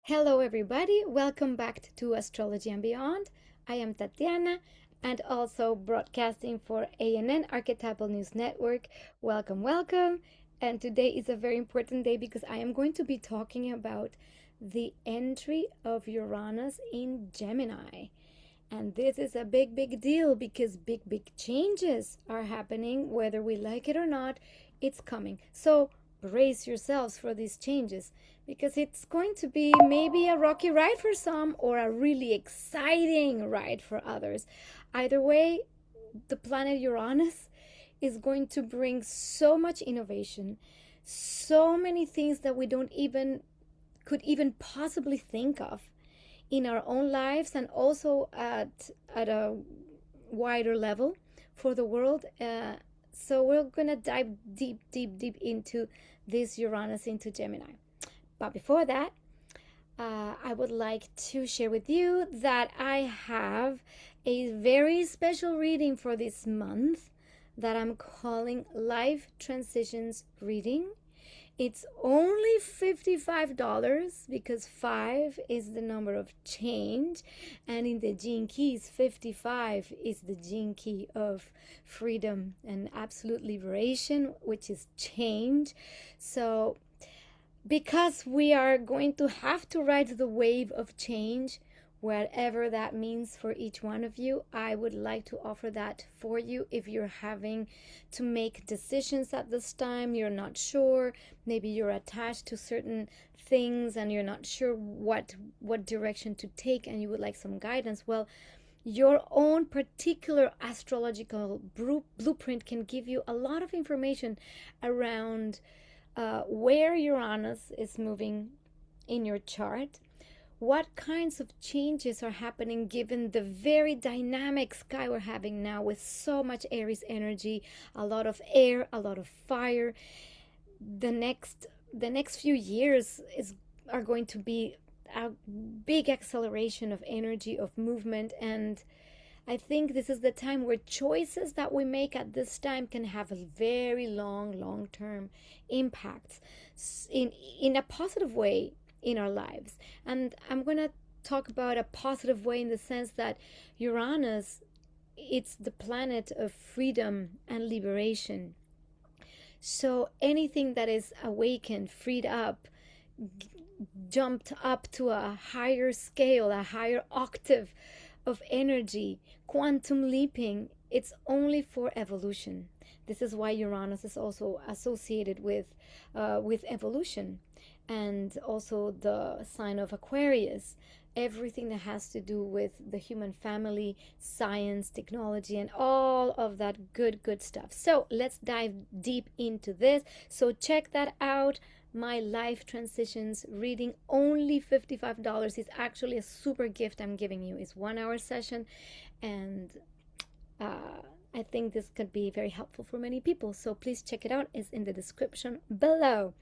Hello, everybody. Welcome back to Astrology and Beyond. I am Tatiana and also broadcasting for ANN Archetypal News Network. Welcome, welcome. And today is a very important day because I am going to be talking about the entry of Uranus in Gemini. And this is a big, big deal because big changes are happening. Whether we like it or not, it's coming. So brace yourselves for these changes because it's going to be maybe a rocky ride for some or a really exciting ride for others. Either way, the planet Uranus is going to bring so much innovation, so many things that we don't even could even possibly think of in our own lives and also at a wider level for the world. So we're gonna dive deep into this Uranus into Gemini. But before that, I would like to share with you that I have a very special reading for this month that I'm calling Life Transitions Reading. It's only $55 because 5 is the number of change, and in the gene keys, 55 is the gene key of freedom and absolute liberation, which is change. So because we are going to have to ride the wave of change, whatever that means for each one of you, I would like to offer that for you. If you're having to make decisions at this time, you're not sure, maybe you're attached to certain things and you're not sure what direction to take and you would like some guidance, well, your own particular astrological blueprint can give you a lot of information around where Uranus is moving in your chart, what kinds of changes are happening given the very dynamic sky we're having now with so much Aries energy, a lot of air, a lot of fire. The next few years are going to be a big acceleration of energy, of movement, and I think this is the time where choices that we make at this time can have a very long-term impact in a positive way in our lives. And I'm going to talk about a positive way in the sense that Uranus, it's the planet of freedom and liberation. So anything that is awakened, freed up, jumped up to a higher scale, a higher octave of energy, quantum leaping, it's only for evolution. This is why Uranus is also associated with evolution, and also the sign of Aquarius, everything that has to do with the human family, science, technology, and all of that good stuff. So let's dive deep into this. So check that out. My Life Transitions reading, only $55, is actually a super gift I'm giving you. It's 1 hour session, and I think this could be very helpful for many people. So please check it out. It's in the description below.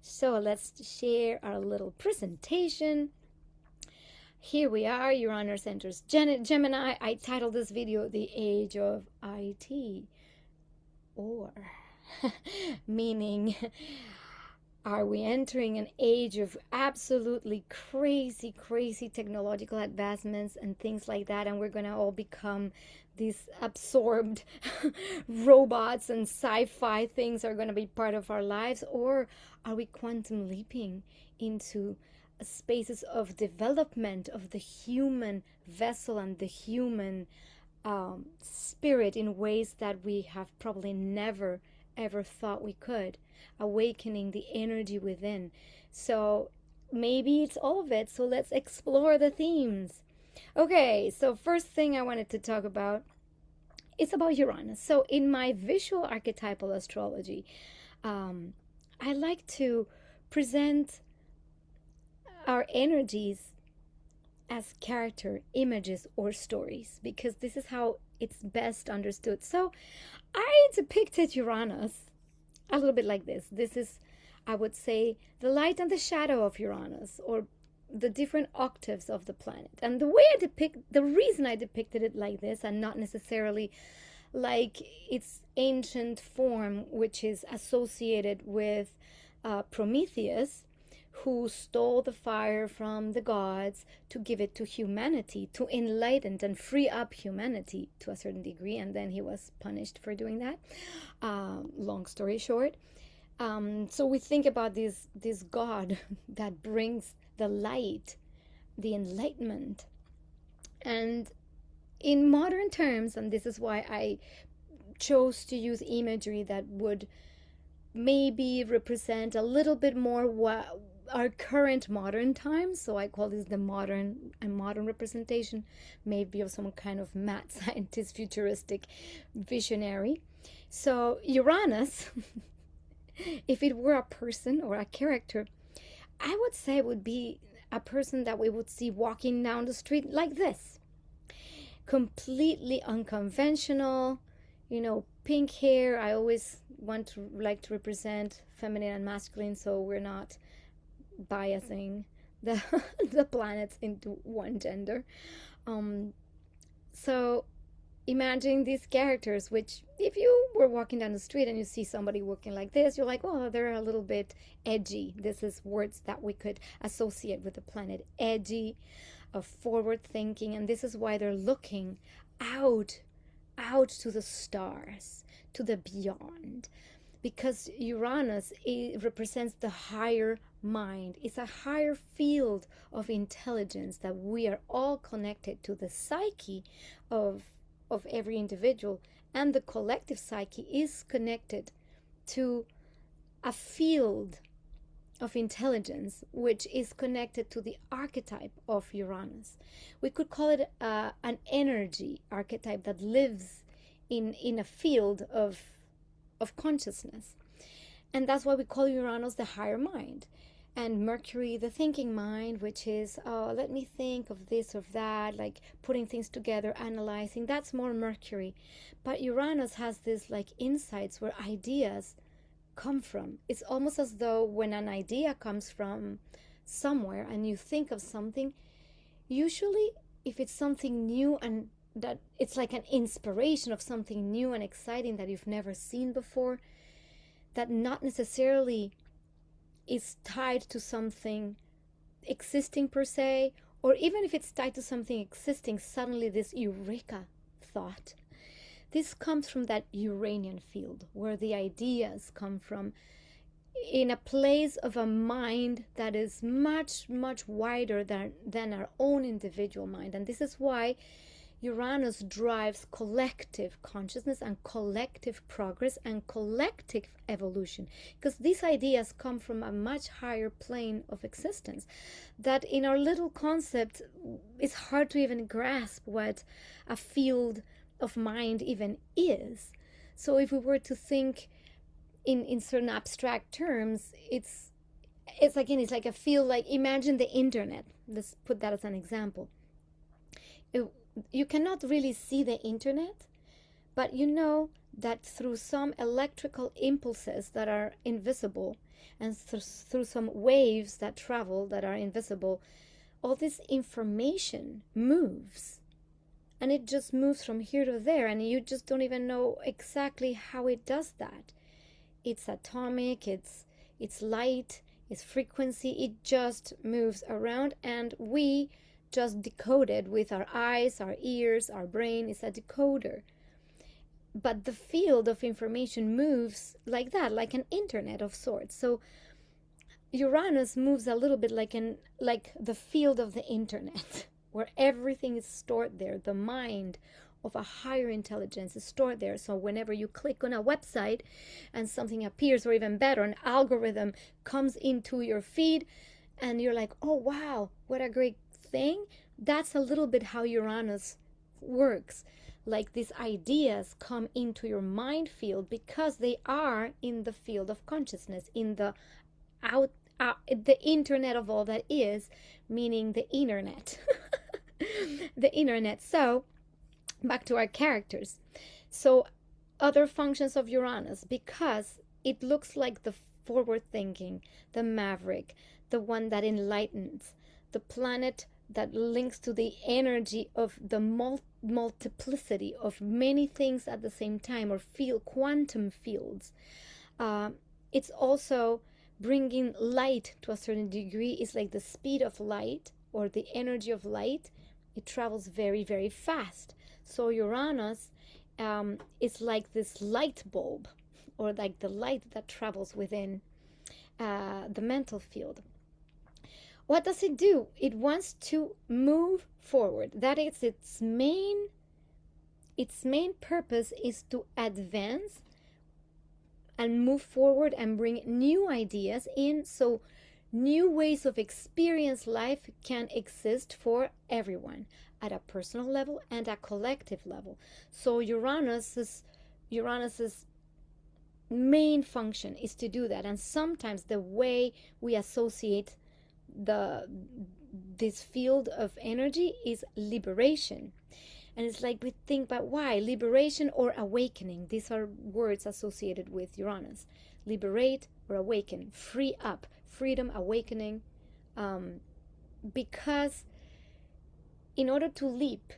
So let's share our little presentation. Here we are. Uranus enters Gemini. I titled this video The Age of IT, or meaning, are we entering an age of absolutely crazy technological advancements and things like that, and we're going to all become these absorbed robots and sci-fi things are going to be part of our lives? Or are we quantum leaping into spaces of development of the human vessel and the human spirit in ways that we have probably never ever thought we could, awakening the energy within? So maybe it's all of it. So let's explore the themes. Okay, so first thing I wanted to talk about is about Uranus. So in my visual archetypal astrology, I like to present our energies as character images or stories because this is how it's best understood. So I depicted Uranus a little bit like this. This is, I would say, the light and the shadow of Uranus, or the different octaves of the planet. And the reason I depicted it like this and not necessarily like its ancient form, which is associated with Prometheus, who stole the fire from the gods to give it to humanity, to enlighten and free up humanity to a certain degree, and then he was punished for doing that. Long story short, so we think about this God that brings the light, the enlightenment, and in modern terms, and this is why I chose to use imagery that would maybe represent a little bit more what our current modern times. So I call this the modern representation, maybe of some kind of mad scientist, futuristic visionary. So Uranus, if it were a person or a character, I would say it would be a person that we would see walking down the street like this, completely unconventional, pink hair. I always like to represent feminine and masculine, so we're not biasing the the planets into one gender. So imagine these characters, which if you were walking down the street and you see somebody walking like this, you're like, oh, they're a little bit edgy. This is words that we could associate with the planet. Edgy, forward thinking, and this is why they're looking out to the stars, to the beyond, because Uranus, it represents the higher mind. It's a higher field of intelligence, that we are all connected to the psyche of every individual, and the collective psyche is connected to a field of intelligence which is connected to the archetype of Uranus. We could call it an energy archetype that lives in a field of consciousness, and that's why we call Uranus the higher mind, and Mercury the thinking mind, which is, oh, let me think of this or that, like putting things together, analyzing. That's more Mercury. But Uranus has this like insights where ideas come from. It's almost as though when an idea comes from somewhere and you think of something, usually if it's something new, and that it's like an inspiration of something new and exciting that you've never seen before, that not necessarily is tied to something existing per se, or even if it's tied to something existing, suddenly this eureka thought. This comes from that Uranian field where the ideas come from, in a place of a mind that is much, much wider than our own individual mind. And this is why Uranus drives collective consciousness and collective progress and collective evolution, because these ideas come from a much higher plane of existence that in our little concept it's hard to even grasp what a field of mind even is. So if we were to think in certain abstract terms, it's like a field, like imagine the internet. Let's put that as an example. You cannot really see the internet, but you know that through some electrical impulses that are invisible, and through some waves that travel that are invisible, all this information moves. And it just moves from here to there, and you just don't even know exactly how it does that. It's atomic, it's light, it's frequency, it just moves around, and we just decoded with our eyes, our ears, our brain is a decoder. But the field of information moves like that, like an internet of sorts. So Uranus moves a little bit like the field of the internet, where everything is stored there. The mind of a higher intelligence is stored there. So whenever you click on a website and something appears, or even better, an algorithm comes into your feed, and you're like, oh wow, what a great thing. That's a little bit how Uranus works. Like these ideas come into your mind field because they are in the field of consciousness, in the the internet of all that is, meaning the internet. The internet. So back to our characters. So other functions of Uranus, because it looks like the forward thinking, the maverick, the one that enlightens, the planet that links to the energy of the multiplicity of many things at the same time, or quantum fields. It's also bringing light to a certain degree. Is like the speed of light or the energy of light. It travels very, very fast. So Uranus is like this light bulb, or like the light that travels within the mental field. What does it do? It wants to move forward. That is its main purpose, is to advance and move forward and bring new ideas in, so new ways of experience life can exist for everyone at a personal level and a collective level. So Uranus's main function is to do that. And sometimes the way we associate this field of energy is liberation. And it's like we think, but why? Liberation or awakening. These are words associated with Uranus. Liberate or awaken. Free up. Freedom, awakening. Because in order to leap,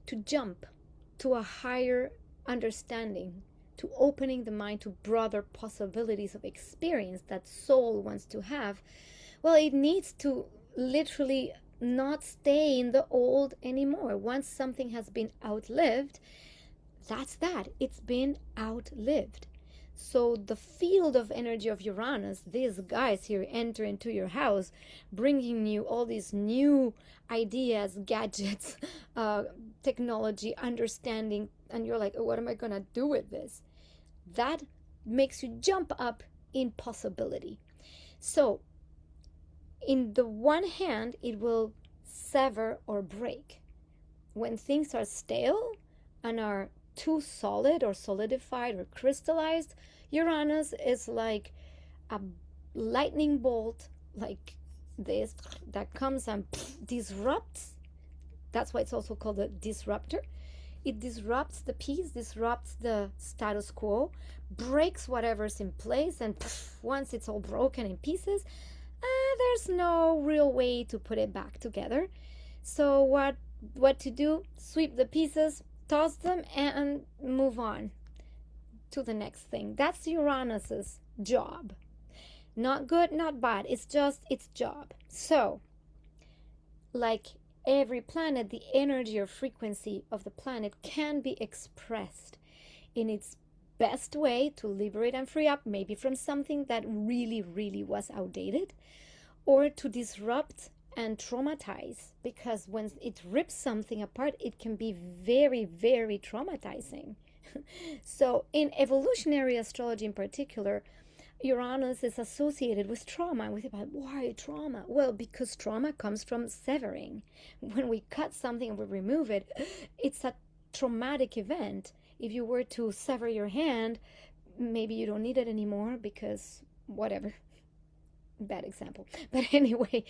to jump to a higher understanding, to opening the mind to broader possibilities of experience that soul wants to have, well, it needs to literally not stay in the old anymore. Once something has been outlived, that's that. It's been outlived. So the field of energy of Uranus, these guys here enter into your house, bringing you all these new ideas, gadgets, technology, understanding, and you're like, oh, what am I going to do with this? That makes you jump up in possibility. So in the one hand, it will sever or break. When things are stale and are too solid or solidified or crystallized, Uranus is like a lightning bolt like this that comes and disrupts. That's why it's also called a disruptor. It disrupts the peace, disrupts the status quo, breaks whatever's in place, and once it's all broken in pieces, there's no real way to put it back together. So what to do? Sweep the pieces, toss them, and move on to the next thing. That's Uranus's job. Not good, not bad. It's just its job. So, like every planet, the energy or frequency of the planet can be expressed in its best way to liberate and free up, maybe from something that really, really was outdated, or to disrupt and traumatize, because when it rips something apart, it can be very, very traumatizing. So in evolutionary astrology in particular, Uranus is associated with trauma. And we think about, why trauma? Well, because trauma comes from severing. When we cut something and we remove it, it's a traumatic event. If you were to sever your hand, maybe you don't need it anymore because whatever. Bad example. But anyway,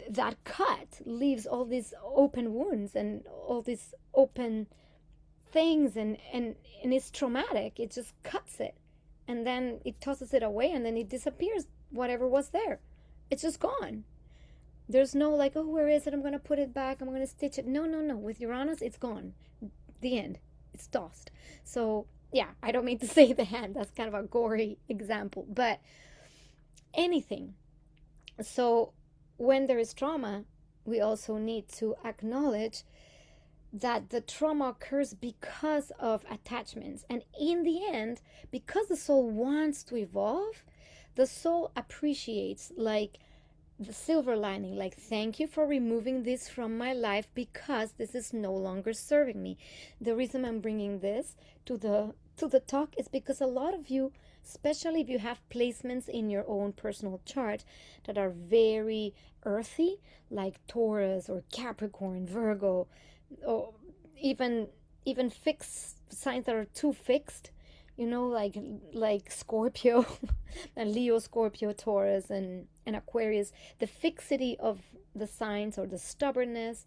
that cut leaves all these open wounds and all these open things, and it's traumatic. It just cuts it. And then it tosses it away, and then it disappears, whatever was there. It's just gone. There's no like, oh, where is it? I'm going to put it back. I'm going to stitch it. No. With Uranus, it's gone. The end. It's tossed. So, yeah, I don't mean to say the hand. That's kind of a gory example. But anything. So, when there is trauma, we also need to acknowledge that the trauma occurs because of attachments. And in the end, because the soul wants to evolve, the soul appreciates like the silver lining, like, thank you for removing this from my life because this is no longer serving me. The reason I'm bringing this to the talk is because a lot of you, especially if you have placements in your own personal chart that are very earthy, like Taurus or Capricorn, Virgo, or even fixed signs that are too fixed, like Scorpio and Leo, Scorpio, Taurus, and Aquarius. The fixity of the signs, or the stubbornness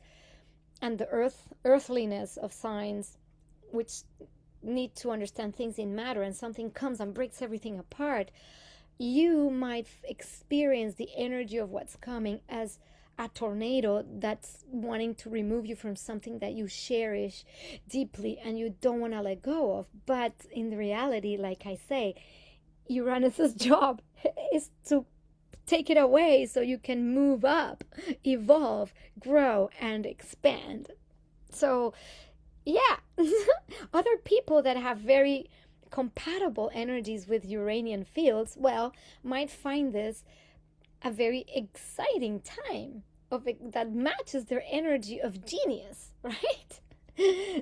and the earthliness of signs, which need to understand things in matter, and something comes and breaks everything apart, you might experience the energy of what's coming as a tornado that's wanting to remove you from something that you cherish deeply and you don't want to let go of. But in the reality, like I say, Uranus's job is to take it away so you can move up, evolve, grow, and expand. So, yeah, other people that have very compatible energies with Uranian fields, well, might find this a very exciting time that matches their energy of genius, right?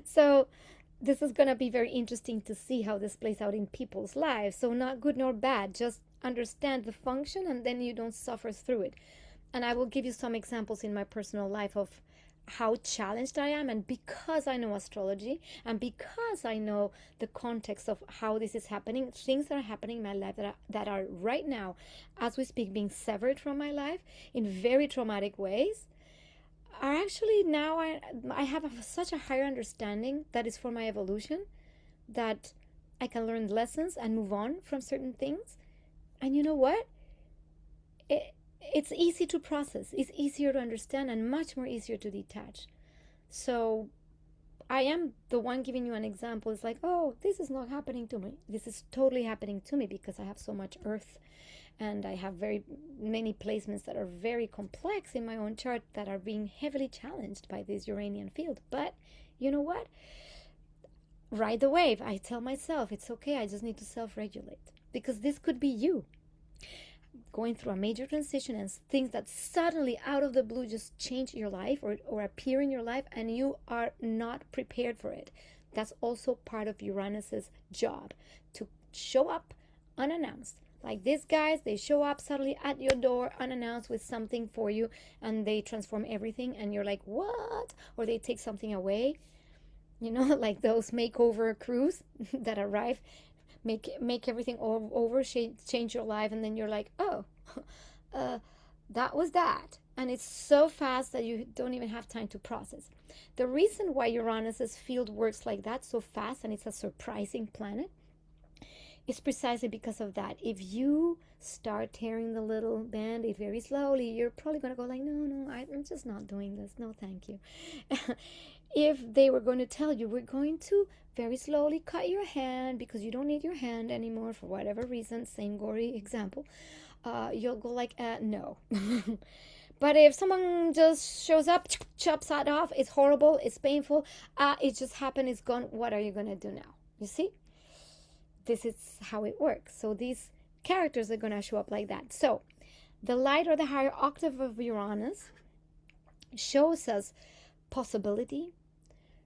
So, this is going to be very interesting to see how this plays out in people's lives. So, not good nor bad, just understand the function and then you don't suffer through it. And I will give you some examples in my personal life of how challenged I am, and because I know astrology and because I know the context of how this is happening, things that are happening in my life that are right now, as we speak, being severed from my life in very traumatic ways, are actually now I have such a higher understanding that is for my evolution, that I can learn lessons and move on from certain things. And you know what? It's easy to process, it's easier to understand, and much more easier to detach. So I am the one giving you an example. It's like, oh, this is not happening to me. This is totally happening to me because I have so much earth and I have very many placements that are very complex in my own chart that are being heavily challenged by this Uranian field. But you know what? Ride the wave. I tell myself it's okay. I just need to self-regulate, because this could be you going through a major transition and things that suddenly out of the blue just change your life or appear in your life and you are not prepared for it. That's also part of Uranus's job, to show up unannounced. Like these guys, they show up suddenly at your door unannounced with something for you, and they transform everything and you're like, what? Or they take something away, like those makeover crews that arrive, make everything over, change your life, and then you're like, oh, that was that. And it's so fast that you don't even have time to process. The reason why Uranus's field works like that so fast, and it's a surprising planet, is precisely because of that. If you start tearing the little band-aid very slowly, you're probably going to go like, no, I'm just not doing this. No, thank you. If they were going to tell you, we're going to very slowly cut your hand because you don't need your hand anymore for whatever reason, same gory example, you'll go like, no. But if someone just shows up, chops it off, it's horrible, it's painful, it just happened, it's gone, what are you going to do now? You see? This is how it works. So these characters are going to show up like that. So the light or the higher octave of Uranus shows us possibility,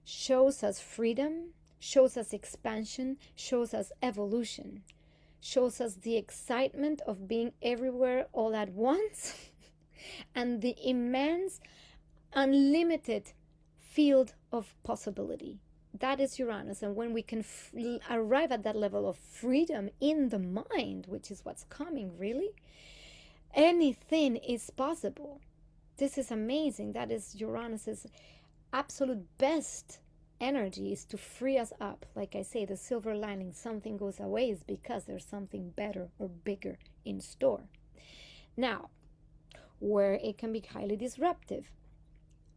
shows us freedom, shows us expansion, shows us evolution, shows us the excitement of being everywhere all at once and the immense, unlimited field of possibility. That is Uranus. And when we can arrive at that level of freedom in the mind, which is what's coming, really, anything is possible. This is amazing. That is Uranus's absolute best energy, is to free us up. Like I say, the silver lining, something goes away, is because there's something better or bigger in store. Now, where it can be highly disruptive,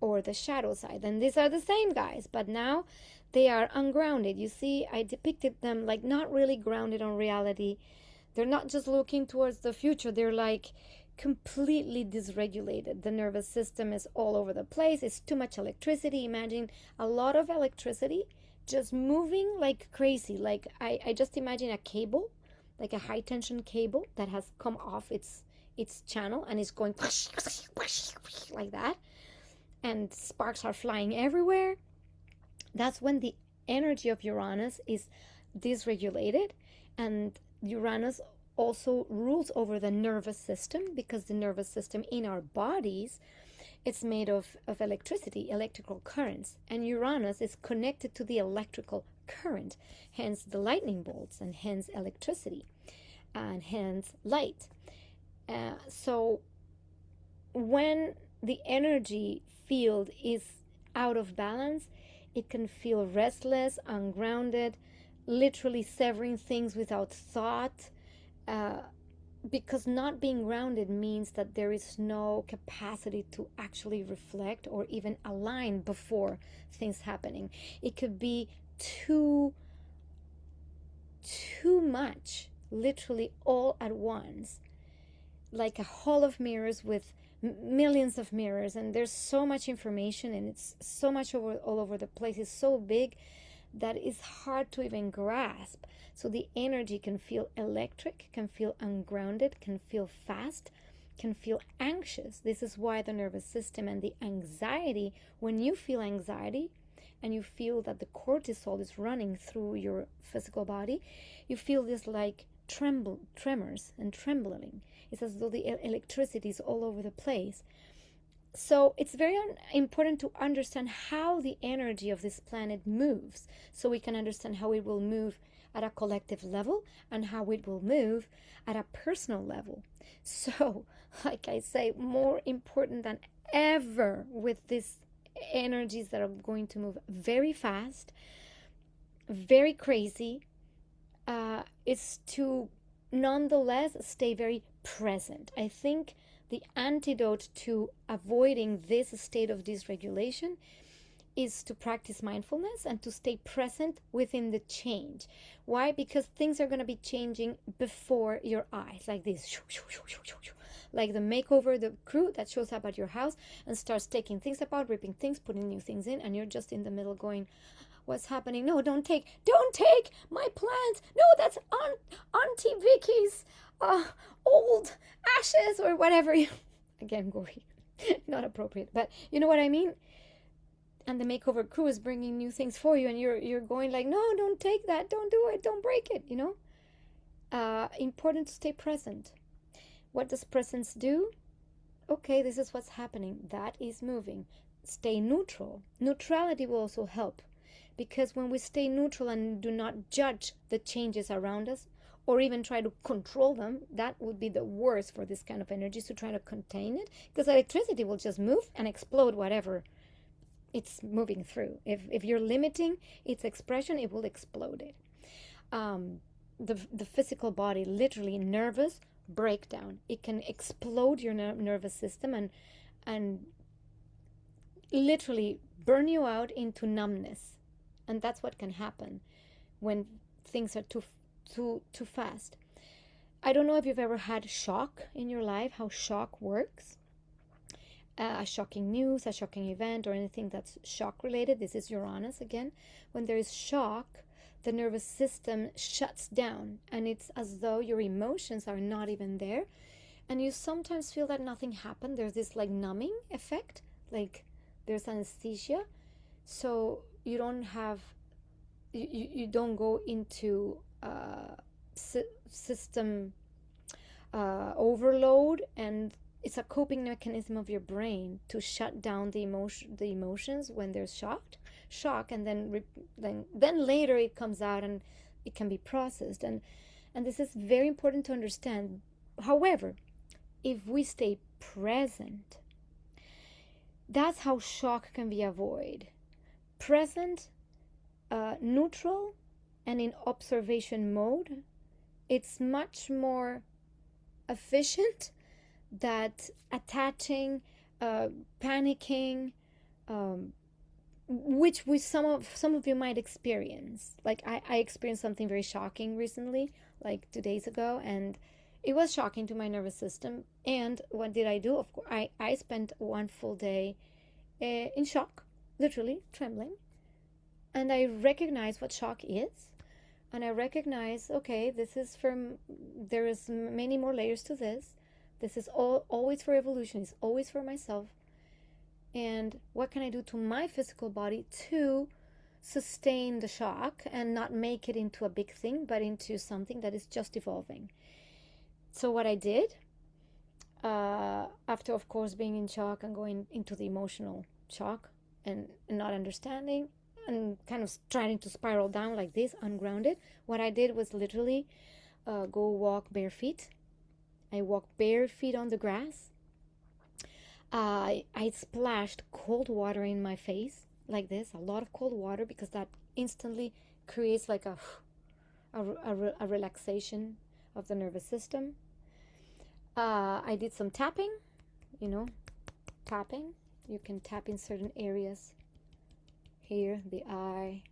or the shadow side, and these are the same guys, but now they are ungrounded. You see, I depicted them like not really grounded on reality. They're not just looking towards the future, they're like completely dysregulated. The nervous system is all over the place. It's too much electricity. Imagine a lot of electricity just moving like crazy. Like I just imagine a cable, like a high tension cable that has come off its channel and is going like that, and sparks are flying everywhere. That's when the energy of Uranus is dysregulated. And Uranus also rules over the nervous system, because the nervous system in our bodies, it's made of electricity, electrical currents, and Uranus is connected to the electrical current, hence the lightning bolts, and hence electricity, and hence light. So when the energy field is out of balance, it can feel restless, ungrounded, literally severing things without thought, because not being grounded means that there is no capacity to actually reflect or even align before things happening. It could be too much literally all at once, like a hall of mirrors with millions of mirrors, and there's so much information, and it's so much all over the place. It's so big that is hard to even grasp. So the energy can feel electric, can feel ungrounded, can feel fast, can feel anxious. This is why the nervous system and the anxiety, when you feel anxiety and you feel that the cortisol is running through your physical body, you feel this like tremors and trembling. It's as though the electricity is all over the place. So it's very important to understand how the energy of this planet moves, so we can understand how it will move at a collective level and how it will move at a personal level. So, like I say, more important than ever with these energies that are going to move very fast, very crazy, is to nonetheless stay very present. I think the antidote to avoiding this state of dysregulation is to practice mindfulness and to stay present within the change. Why? Because things are going to be changing before your eyes, like this, like the makeover, the crew that shows up at your house and starts taking things apart, ripping things, putting new things in, and you're just in the middle going, what's happening? No, don't take my plants. No, that's Auntie Vicky's old ashes or whatever. Again, gory, not appropriate, but you know what I mean. And the makeover crew is bringing new things for you, and you're going like, no, don't take that, don't do it, don't break it. Important to stay present. What does presence do? Okay, this is what's happening. That is moving. Stay neutral. Neutrality will also help, because when we stay neutral and do not judge the changes around us or even try to control them, that would be the worst for this kind of energies, to try to contain it, because electricity will just move and explode whatever it's moving through. If you're limiting its expression, it will explode it. The physical body, literally nervous breakdown, it can explode your nervous system and literally burn you out into numbness. And that's what can happen when things are too fast. I don't know if you've ever had shock in your life, how shock works. A shocking news, a shocking event, or anything that's shock related. This is Uranus again. When there is shock, the nervous system shuts down, and it's as though your emotions are not even there, and you sometimes feel that nothing happened. There's this like numbing effect, like there's anesthesia, so you don't have you don't go into system overload, and it's a coping mechanism of your brain to shut down the emotions when there's shock, and then later it comes out and it can be processed, and this is very important to understand. However, if we stay present, that's how shock can be avoided. Present, neutral, and in observation mode, it's much more efficient that attaching, panicking, which some of you might experience. Like I experienced something very shocking recently, like 2 days ago, and it was shocking to my nervous system. And what did I do? Of course, I spent one full day in shock, literally trembling, and I recognized what shock is, and I recognize, okay, there is many more layers to this. This is always for evolution. It's always for myself. And what can I do to my physical body to sustain the shock and not make it into a big thing, but into something that is just evolving? So what I did, after, of course, being in shock and going into the emotional shock and not understanding and kind of trying to spiral down like this, ungrounded, what I did was literally go walk bare feet. I walked bare feet on the grass. I splashed cold water in my face like this, a lot of cold water, because that instantly creates like a relaxation of the nervous system. I did some tapping, tapping. You can tap in certain areas here, the eye.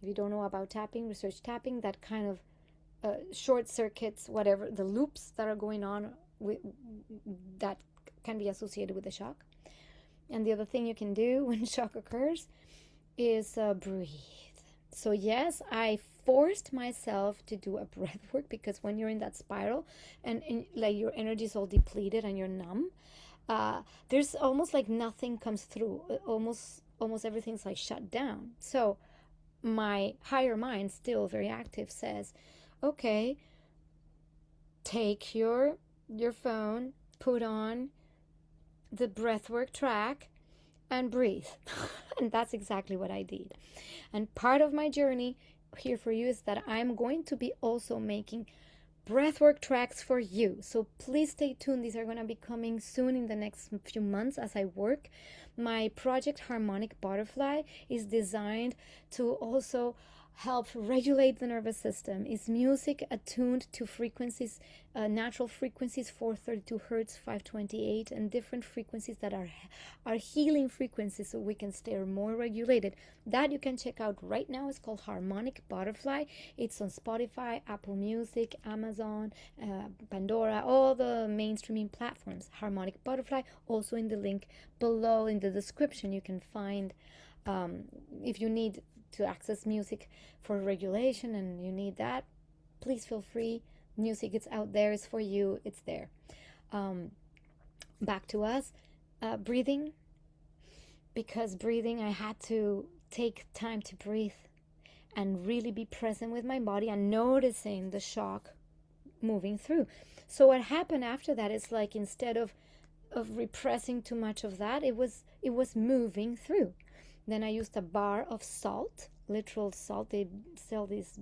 If you don't know about tapping, research tapping. That kind of short circuits, whatever, the loops that are going on with, that can be associated with the shock. And the other thing you can do when shock occurs is breathe. So yes, I forced myself to do a breath work, because when you're in that spiral and like your energy is all depleted and you're numb, there's almost like nothing comes through. Almost everything's like shut down. So my higher mind, still very active, says, okay, take your phone, put on the breathwork track, and breathe. And that's exactly what I did. And part of my journey here for you is that I'm going to be also making breathwork tracks for you. So please stay tuned. These are going to be coming soon in the next few months as I work. My project Harmonic Butterfly is designed to also help regulate the nervous system. It's music attuned to frequencies, natural frequencies, 432 hertz, 528, and different frequencies that are healing frequencies, so we can stay more regulated. That you can check out right now. It's called Harmonic Butterfly. It's on Spotify, Apple Music, Amazon, Pandora, all the mainstreaming platforms. Harmonic Butterfly. Also in the link below in the description, you can find, if you need to access music for regulation and you need that, please feel free. Music, it's out there, it's for you, it's there. Back to us. Breathing, because breathing, I had to take time to breathe and really be present with my body and noticing the shock moving through. So what happened after that is, like, instead of repressing too much of that, it was moving through. Then I used a bar of salt, literal salt. They sell these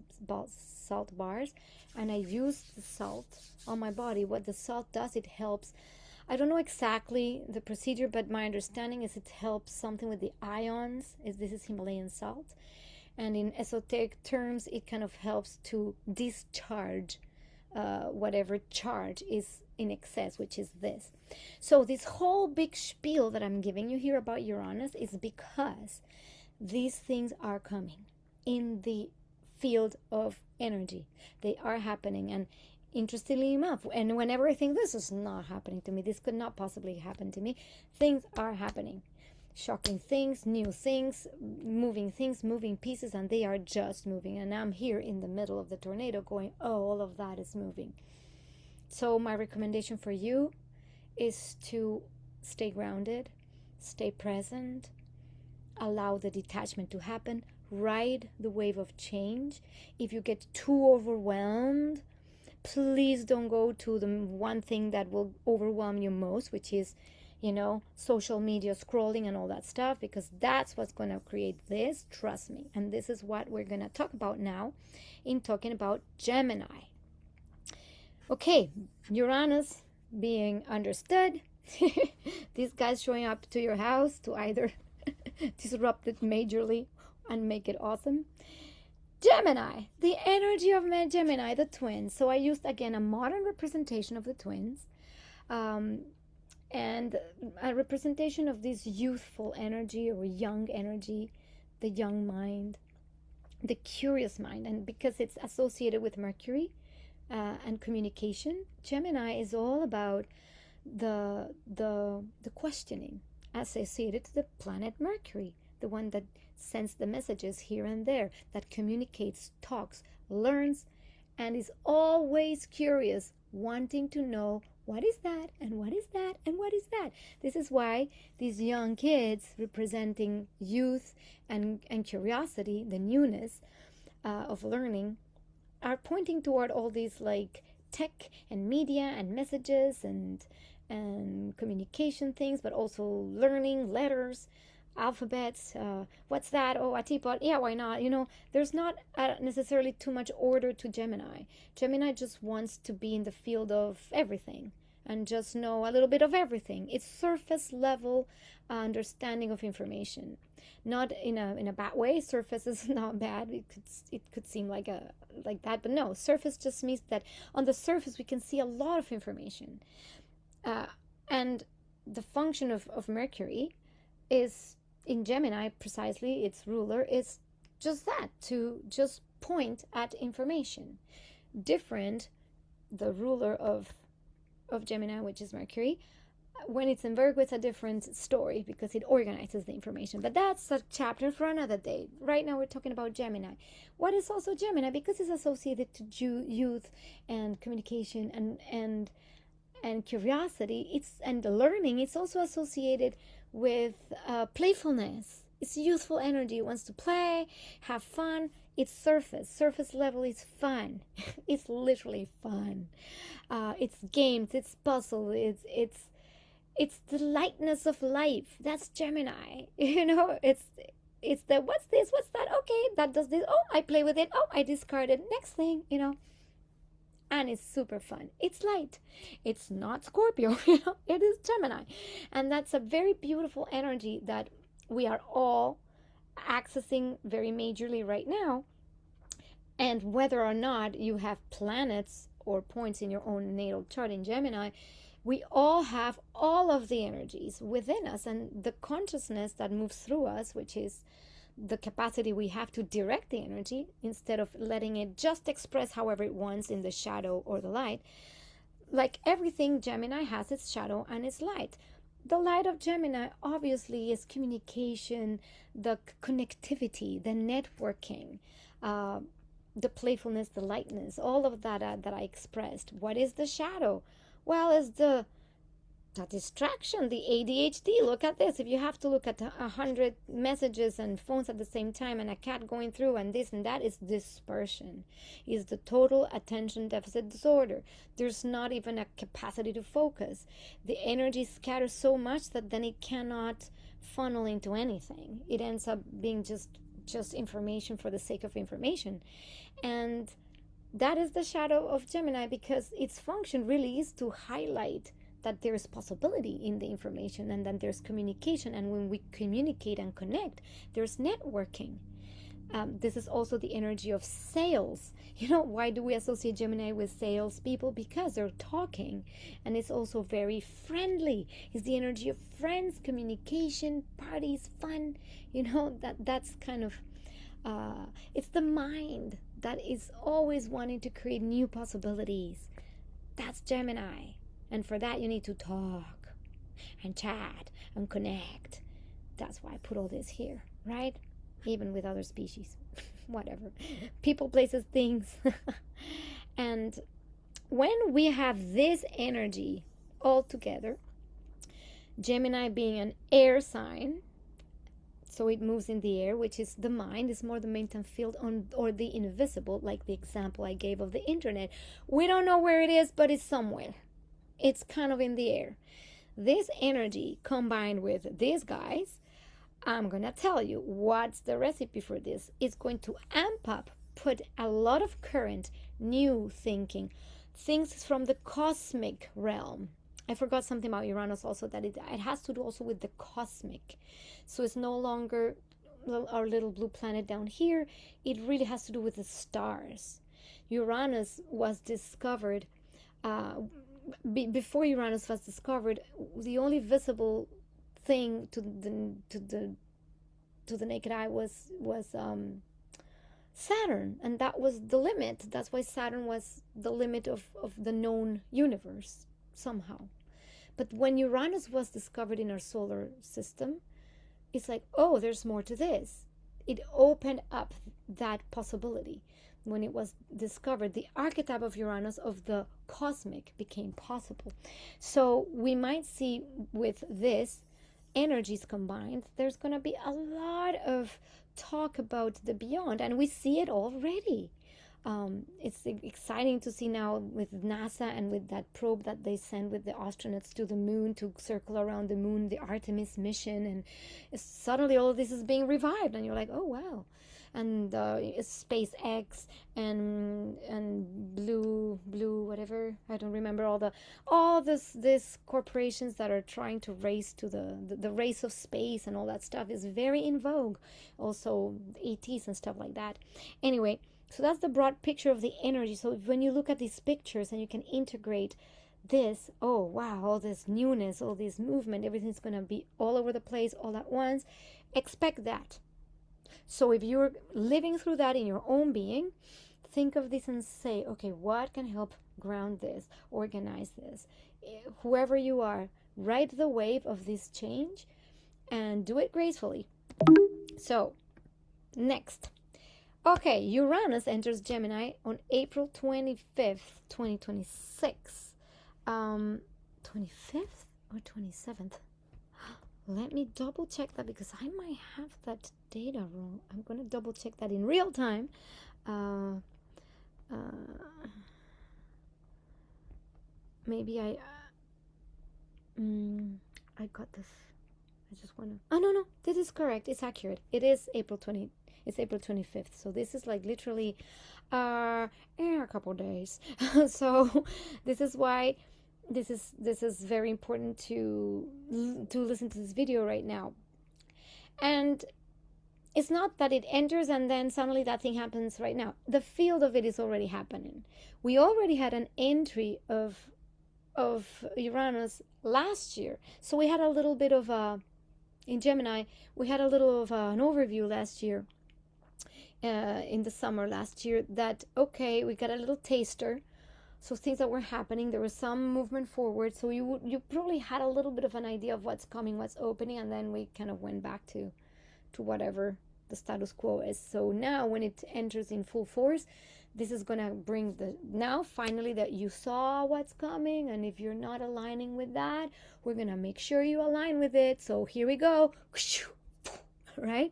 salt bars, and I used the salt on my body. What the salt does, it helps. I don't know exactly the procedure, but my understanding is it helps something with the ions. This is Himalayan salt. And in esoteric terms, it kind of helps to discharge whatever charge is in excess, which is this. So this whole big spiel that I'm giving you here about Uranus is because these things are coming in the field of energy. They are happening, and interestingly enough, and whenever I think this is not happening to me, this could not possibly happen to me, things are happening. Shocking things, new things, moving pieces, and they are just moving. And I'm here in the middle of the tornado going, oh, all of that is moving. So my recommendation for you is to stay grounded, stay present, allow the detachment to happen, ride the wave of change. If you get too overwhelmed, please don't go to the one thing that will overwhelm you most, which is, social media scrolling and all that stuff, because that's what's going to create this, trust me. And this is what we're going to talk about now in talking about Gemini. Okay, Uranus being understood. These guys showing up to your house to either disrupt it majorly and make it awesome. Gemini, the energy of Gemini, the twins. So I used, again, a modern representation of the twins. And a representation of this youthful energy or young energy, the young mind, the curious mind. And because it's associated with Mercury and communication, Gemini is all about the questioning associated to the planet Mercury, the one that sends the messages here and there, that communicates, talks, learns, and is always curious, wanting to know what is that, and what is that, and what is that. This is why these young kids, representing youth and curiosity, the newness of learning, are pointing toward all these like tech and media and messages and communication things, but also learning, letters, alphabets. What's that? Oh, a teapot. Yeah, why not? There's not necessarily too much order to Gemini. Gemini just wants to be in the field of everything and just know a little bit of everything. It's surface level understanding of information, not in a bad way. Surface is not bad. It could seem like that, but no. Surface just means that on the surface we can see a lot of information, and the function of Mercury is, in Gemini, precisely, its ruler is just that, to just point at information. different, the ruler of Gemini, which is Mercury. When it's in Virgo, it's a different story because it organizes the information. But that's a chapter for another day. Right now, we're talking about Gemini. What is also Gemini? Because it's associated to youth and communication and curiosity. And the learning. It's also associated with playfulness. It's youthful energy. It wants to play, have fun. It's surface level is fun. It's literally fun. It's games, it's puzzle, it's the lightness of life. That's Gemini. It's the what's this, what's that, okay, that does this, oh, I play with it, oh, I discard it, next thing. And it's super fun. It's light. It's not Scorpio. It is Gemini. And that's a very beautiful energy that we are all accessing very majorly right now. And whether or not you have planets or points in your own natal chart in Gemini, we all have all of the energies within us, and the consciousness that moves through us, which is the capacity we have to direct the energy instead of letting it just express however it wants in the shadow or the light. Like everything, Gemini has its shadow and its light. The light of Gemini obviously is communication, the connectivity, the networking, the playfulness, the lightness, all of that that I expressed. What is the shadow? Well, it's the distraction, the ADHD. Look at this. If you have to look at 100 messages and phones at the same time and a cat going through and this and that, is dispersion. Is the total attention deficit disorder. There's not even a capacity to focus. The energy scatters so much that then it cannot funnel into anything. It ends up being just information for the sake of information. And that is the shadow of Gemini, because its function really is to highlight that there's possibility in the information, and then there's communication. And when we communicate and connect, there's networking. This is also the energy of sales. Why do we associate Gemini with sales people? Because they're talking, and it's also very friendly. It's the energy of friends, communication, parties, fun. That's kind of it's the mind that is always wanting to create new possibilities. That's Gemini. And for that, you need to talk and chat and connect. That's why I put all this here, right? Even with other species, whatever. People, places, things. And when we have this energy all together, Gemini being an air sign, so it moves in the air, which is the mind, is more the mental field or the invisible, like the example I gave of the internet. We don't know where it is, but it's somewhere. It's kind of in the air. This energy combined with these guys, I'm going to tell you what's the recipe for this. It's going to amp up, put a lot of current, new thinking, things from the cosmic realm. I forgot something about Uranus also, that it has to do also with the cosmic. So it's no longer our little blue planet down here. It really has to do with the stars. Uranus was discovered before Uranus was discovered. The only visible thing to the naked eye was Saturn, and that was the limit. That's why Saturn was the limit of the known universe somehow. But when Uranus was discovered in our solar system, it's like, oh, there's more to this. It opened up that possibility. When it was discovered, the archetype of Uranus, of the cosmic, became possible. So we might see with this energies combined, there's going to be a lot of talk about the beyond, and we see it already. It's exciting to see now with NASA and with that probe that they send with the astronauts to the moon to circle around the moon, the Artemis mission, and suddenly all of this is being revived, and you're like, oh wow. And SpaceX and blue whatever, I don't remember, all this corporations that are trying to race to the race of space, and all that stuff is very in vogue. Also ETs and stuff like that. Anyway, so that's the broad picture of the energy. So when you look at these pictures and you can integrate this, oh wow, all this newness, all this movement, everything's going to be all over the place all at once. Expect that. So if you're living through that in your own being, think of this and say, okay, what can help ground this, organize this? Whoever you are, ride the wave of this change and do it gracefully. So, next. Okay, Uranus enters Gemini on April 25th, 2026. 25th or 27th? Let me double check that because I might have that data wrong. I'm going to double check that in real time. Maybe I got this. I just want to. Oh no, this is correct. It's accurate. It is April 20. It's April 25th. So this is like literally a couple days. So this is why this is very important to listen to this video right now. And it's not that it enters and then suddenly that thing happens right now. The field of it is already happening. We already had an entry of Uranus last year. So we had a little bit of in Gemini, we had a little of an overview last year, in the summer last year, that, okay, we got a little taster. So things that were happening, there was some movement forward. So you probably had a little bit of an idea of what's coming, what's opening, and then we kind of went back to whatever the status quo is. So now when it enters in full force, this is going to bring now finally that you saw what's coming, and if you're not aligning with that, we're going to make sure you align with it. So here we go. Right?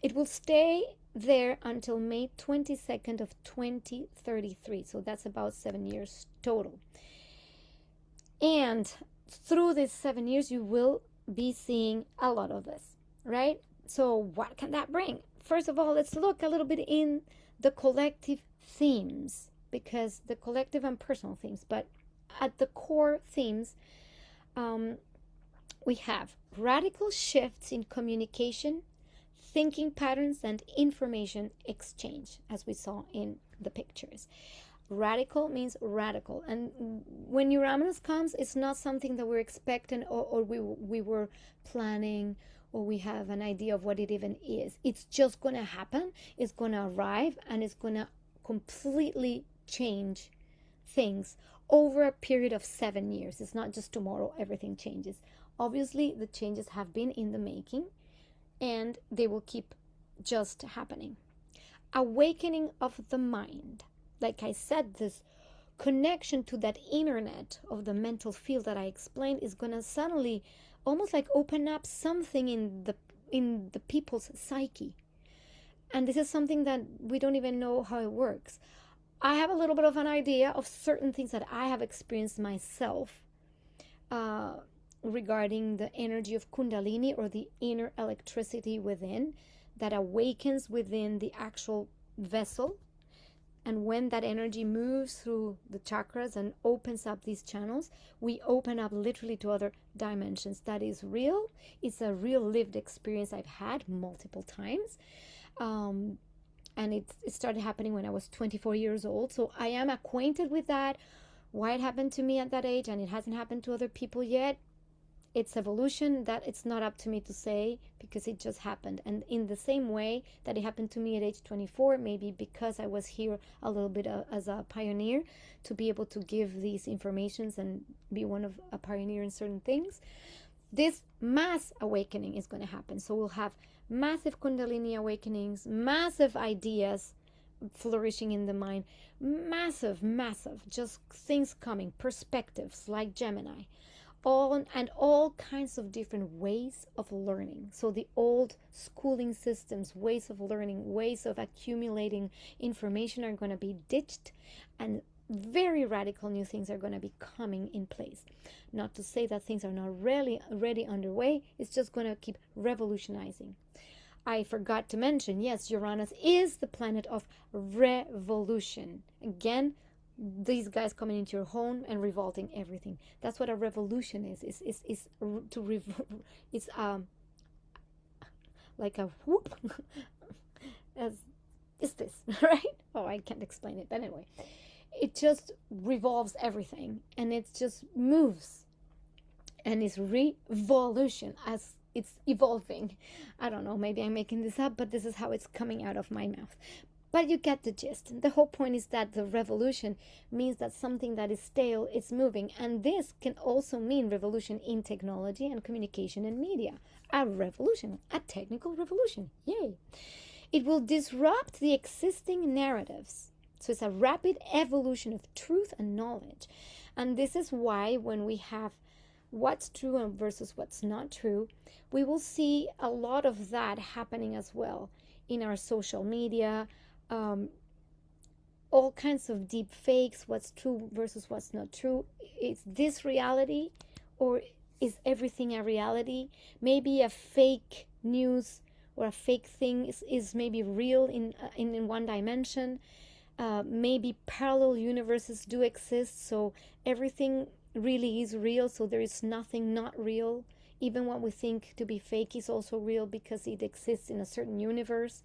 It will stay there until May 22nd of 2033. So that's about 7 years total. And through these 7 years, you will be seeing a lot of this, right? So what can that bring? First of all, let's look a little bit in the collective themes, because the collective and personal themes, but at the core themes, we have radical shifts in communication, thinking patterns, and information exchange, as we saw in the pictures. Radical means radical, and when Uranus comes, it's not something that we're expecting or we were planning, or we have an idea of what it even is. It's just going to happen. It's going to arrive, and it's going to completely change things over a period of 7 years. It's not just tomorrow everything changes. Obviously, the changes have been in the making, and they will keep just happening. Awakening of the mind. Like I said, this connection to that internet of the mental field that I explained is going to suddenly almost like open up something in the people's psyche. And this is something that we don't even know how it works. I have a little bit of an idea of certain things that I have experienced myself, regarding the energy of Kundalini, or the inner electricity within that awakens within the actual vessel. And when that energy moves through the chakras and opens up these channels, we open up literally to other dimensions. That is real. It's a real lived experience I've had multiple times. And it started happening when I was 24 years old. So I am acquainted with that, why it happened to me at that age, and it hasn't happened to other people yet. It's evolution that it's not up to me to say, because it just happened. And in the same way that it happened to me at age 24, maybe because I was here a little bit as a pioneer to be able to give these informations and be one of a pioneer in certain things, this mass awakening is going to happen. So we'll have massive Kundalini awakenings, massive ideas flourishing in the mind, massive, just things coming, perspectives like Gemini. All kinds of different ways of learning. So the old schooling systems, ways of learning, ways of accumulating information are going to be ditched, and very radical new things are going to be coming in place. Not to say that things are not really already underway, it's just going to keep revolutionizing. I forgot to mention, yes, Uranus is the planet of revolution. Again, these guys coming into your home and revolting everything. That's what a revolution is. It's like a whoop. Is this right? Oh, I can't explain it. But anyway, it just revolves everything, and it just moves, and it's revolution as it's evolving. I don't know. Maybe I'm making this up, but this is how it's coming out of my mouth. But you get the gist. The whole point is that the revolution means that something that is stale is moving. And this can also mean revolution in technology and communication and media. A revolution, a technical revolution. Yay. It will disrupt the existing narratives. So it's a rapid evolution of truth and knowledge. And this is why when we have what's true versus what's not true, we will see a lot of that happening as well in our social media, all kinds of deep fakes, what's true versus what's not true. Is this reality or is everything a reality? Maybe a fake news or a fake thing is maybe real in one dimension. Maybe parallel universes do exist, so everything really is real, so there is nothing not real. Even what we think to be fake is also real because it exists in a certain universe,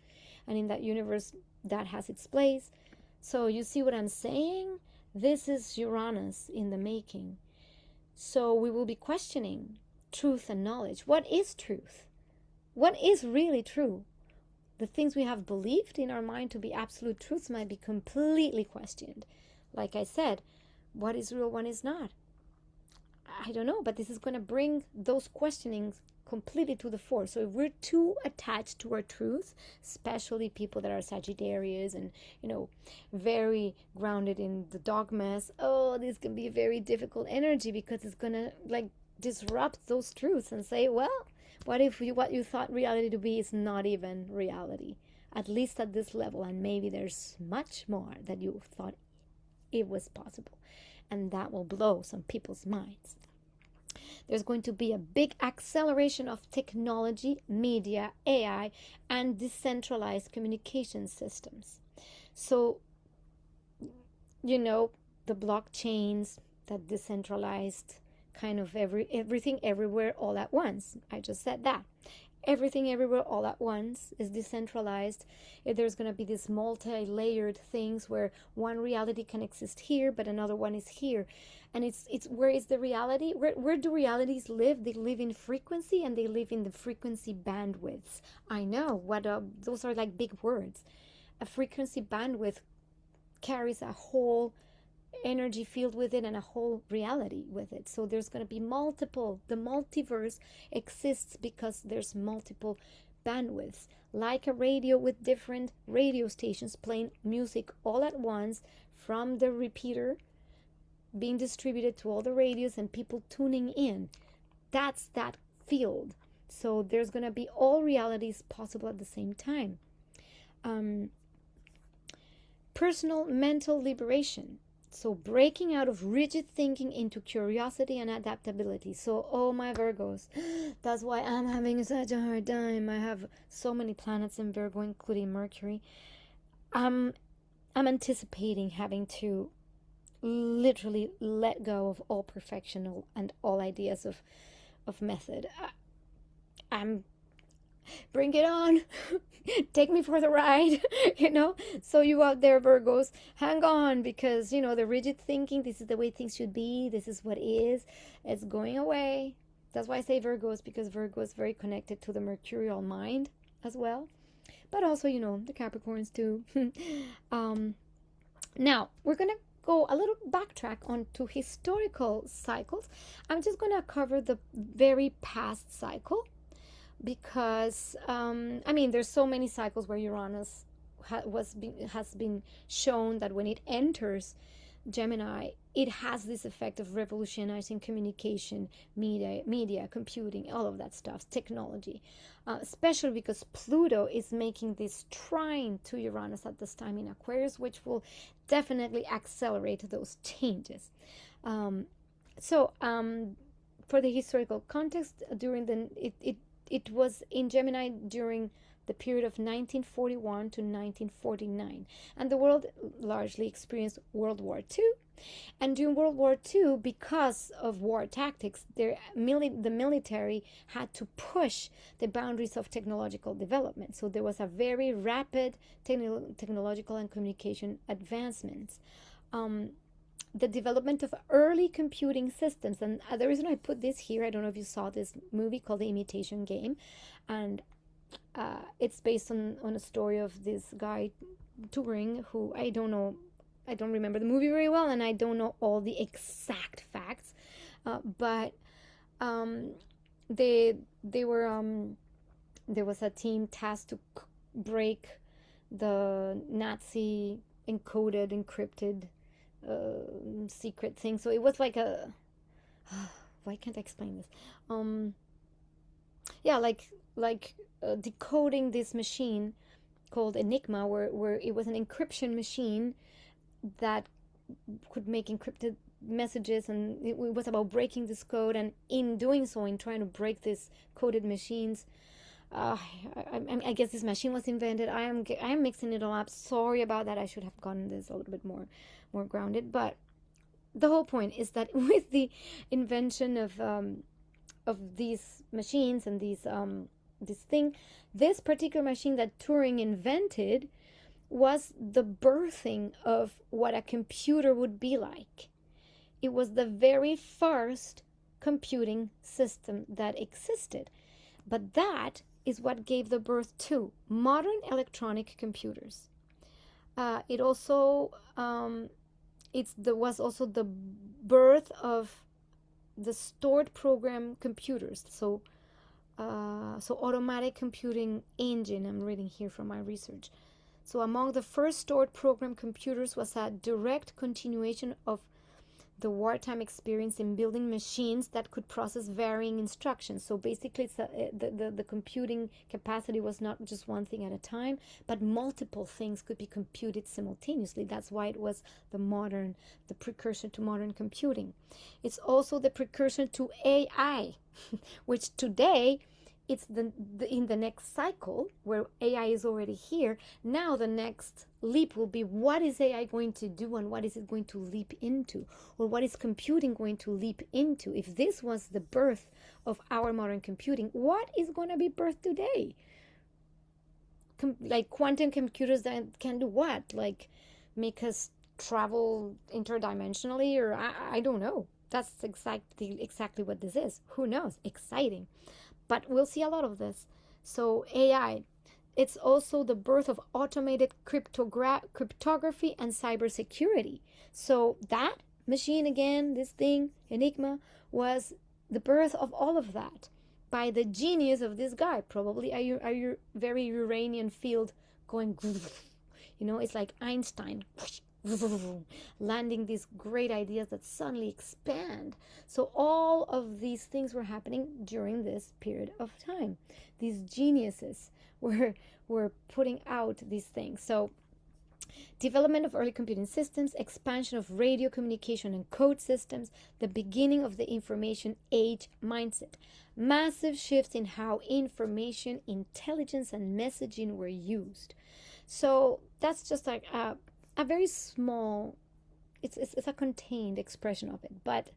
and in that universe that has its place. So you see what I'm saying? This is Uranus in the making. So we will be questioning truth and knowledge. What is truth? What is really true? The things we have believed in our mind to be absolute truths might be completely questioned. Like I said, what is real, what is not? I don't know, but this is going to bring those questionings completely to the fore. So if we're too attached to our truth, especially people that are Sagittarius and, very grounded in the dogmas, this can be a very difficult energy because it's going to disrupt those truths and say, well, what if what you thought reality to be is not even reality, at least at this level, and maybe there's much more that you thought it was possible, and that will blow some people's minds. There's going to be a big acceleration of technology, media, AI, and decentralized communication systems. So, the blockchains, that decentralized kind of everything everywhere all at once. I just said that. Everything everywhere all at once is decentralized. If there's going to be these multi-layered things where one reality can exist here but another one is here, and it's where is the reality? Where do realities live? They live in frequency, and they live in the frequency bandwidths. I know what those are like big words. A frequency bandwidth carries a whole energy field with it and a whole reality with it. So there's going to be the multiverse exists because there's multiple bandwidths, like a radio with different radio stations playing music all at once from the repeater being distributed to all the radios and people tuning in. That's that field. So there's going to be all realities possible at the same time. Personal mental liberation. So breaking out of rigid thinking into curiosity and adaptability. So, my Virgos, that's why I'm having such a hard time. I have so many planets in Virgo, including Mercury. I'm anticipating having to literally let go of all perfection and all ideas of method. I'm bring it on. Take me for the ride. So you out there, Virgos, hang on, because the rigid thinking, this is the way things should be, this is what is, it's going away. That's why I say Virgos, because Virgo is very connected to the mercurial mind as well, but also the Capricorns too. Now we're gonna go a little backtrack onto historical cycles. I'm just gonna cover the very past cycle, because there's so many cycles where Uranus has been shown that when it enters Gemini, it has this effect of revolutionizing communication, media, computing, all of that stuff, technology, especially because Pluto is making this trine to Uranus at this time in Aquarius, which will definitely accelerate those changes. For the historical context, it was in Gemini during the period of 1941 to 1949. And the world largely experienced World War II. And during World War II, because of war tactics, the military had to push the boundaries of technological development. So there was a very rapid technological and communication advancements. The development of early computing systems. And the reason I put this here, I don't know if you saw this movie called The Imitation Game, and it's based on a story of this guy Turing, who I don't know, I don't remember the movie very well, and I don't know all the exact facts, but um, they were there was a team tasked to break the Nazi encoded, encrypted secret thing. So it was like a why can't I explain this? Yeah, decoding this machine called Enigma, where it was an encryption machine that could make encrypted messages, and it was about breaking this code. And in doing so, in trying to break these coded machines, I guess this machine was invented. I am mixing it all up. Sorry about that. I should have gotten this a little bit more grounded. But the whole point is that with the invention of these machines and this particular machine that Turing invented was the birthing of what a computer would be like. It was the very first computing system that existed. But that is what gave the birth to modern electronic computers. It also was also the birth of the stored program computers. So automatic computing engine. I'm reading here from my research. So among the first stored program computers was a direct continuation of the wartime experience in building machines that could process varying instructions. So basically, the computing capacity was not just one thing at a time, but multiple things could be computed simultaneously. That's why it was the precursor to modern computing. It's also the precursor to AI, which today it's in the next cycle where AI is already here. Now the next leap will be, what is AI going to do, and what is it going to leap into, or what is computing going to leap into? If this was the birth of our modern computing, what is going to be birthed today? Like quantum computers that can do what? Like make us travel interdimensionally, or I don't know. That's exactly what this is. Who knows? Exciting. But we'll see a lot of this. So AI, it's also the birth of automated cryptography and cybersecurity. So that machine, again, this thing, Enigma, was the birth of all of that by the genius of this guy. Probably a very Uranian field going, it's like Einstein landing these great ideas that suddenly expand. So all of these things were happening during this period of time. These geniuses were putting out these things. So development of early computing systems, expansion of radio communication and code systems, the beginning of the information age mindset, massive shifts in how information, intelligence, and messaging were used. So that's just like a very small, it's a contained expression of it. But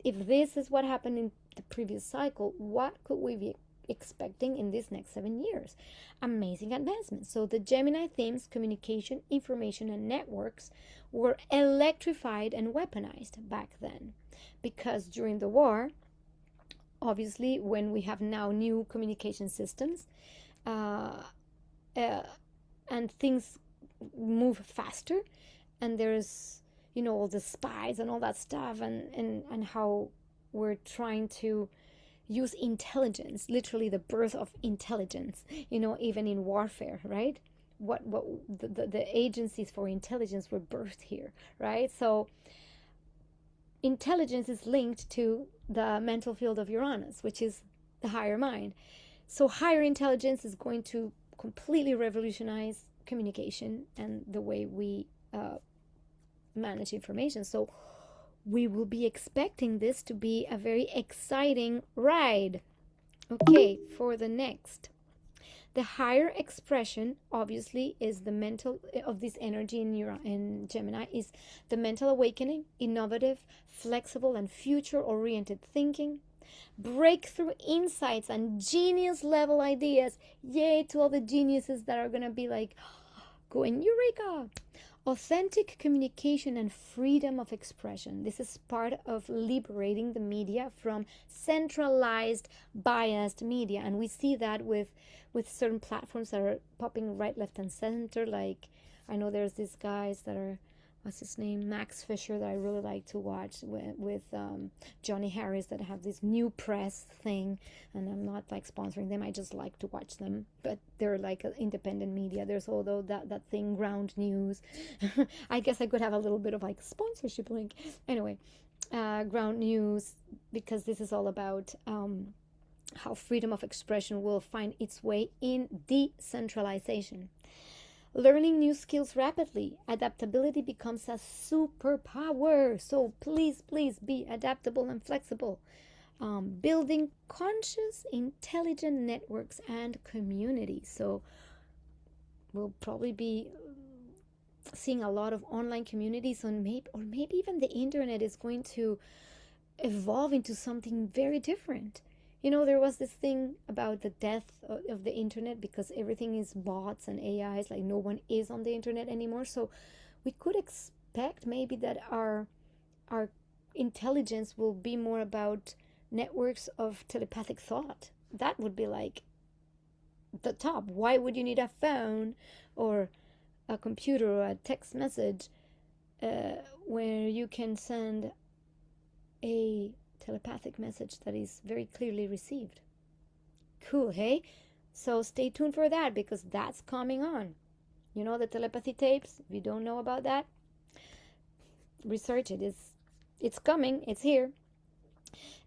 if this is what happened in the previous cycle, what could we be expecting in these next 7 years? Amazing advancements. So the Gemini themes, communication, information, and networks were electrified and weaponized back then, because during the war, obviously, when we have now new communication systems, and things move faster, and there's all the spies and all that stuff, and how we're trying to use intelligence, literally the birth of intelligence, even in warfare, right? What the agencies for intelligence were birthed here, right? So intelligence is linked to the mental field of Uranus, which is the higher mind. So higher intelligence is going to completely revolutionize communication and the way we manage information. So we will be expecting this to be a very exciting ride. Okay, for the next. The higher expression, obviously, is the mental of this energy in Gemini, is the mental awakening, innovative, flexible, and future-oriented thinking, breakthrough insights and genius level ideas. Yay to all the geniuses that are going to be like going eureka. Authentic communication and freedom of expression. This is part of liberating the media from centralized, biased media. And we see that with certain platforms that are popping right, left, and center. Like, I know there's these guys that are, what's his name, Max Fisher, that I really like to watch with Johnny Harris, that have this new press thing. And I'm not like sponsoring them, I just like to watch them, but they're like independent media. There's although that thing, Ground News. I guess I could have a little bit of like sponsorship link. Anyway, Ground News, because this is all about how freedom of expression will find its way in decentralization. Learning new skills rapidly. Adaptability becomes a superpower. So please, please be adaptable and flexible. Building conscious, intelligent networks and communities. So we'll probably be seeing a lot of online communities on maybe even the internet is going to evolve into something very different. You know, there was this thing about the death of the internet because everything is bots and AIs, like no one is on the internet anymore. So we could expect maybe that our intelligence will be more about networks of telepathic thought. That would be like the top. Why would you need a phone or a computer or a text message where you can send a telepathic message that is very clearly received? Cool, hey? So stay tuned for that, because that's coming on. You know, the telepathy tapes, if you don't know about that, research it. It's coming, it's here.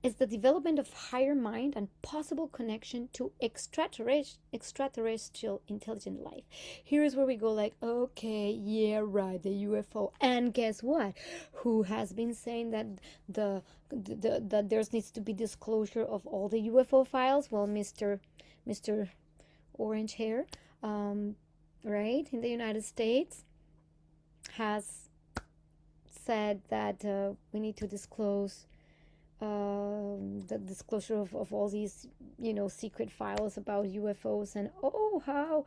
It's the development of higher mind and possible connection to extraterrestrial intelligent life. Here is where we go like, okay, yeah, right, the UFO. And guess what? Who has been saying that that there needs to be disclosure of all the UFO files? Well, Mr. Orange Hair, right, in the United States, has said that we need to disclose the disclosure of all these, you know, secret files about UFOs. And oh, how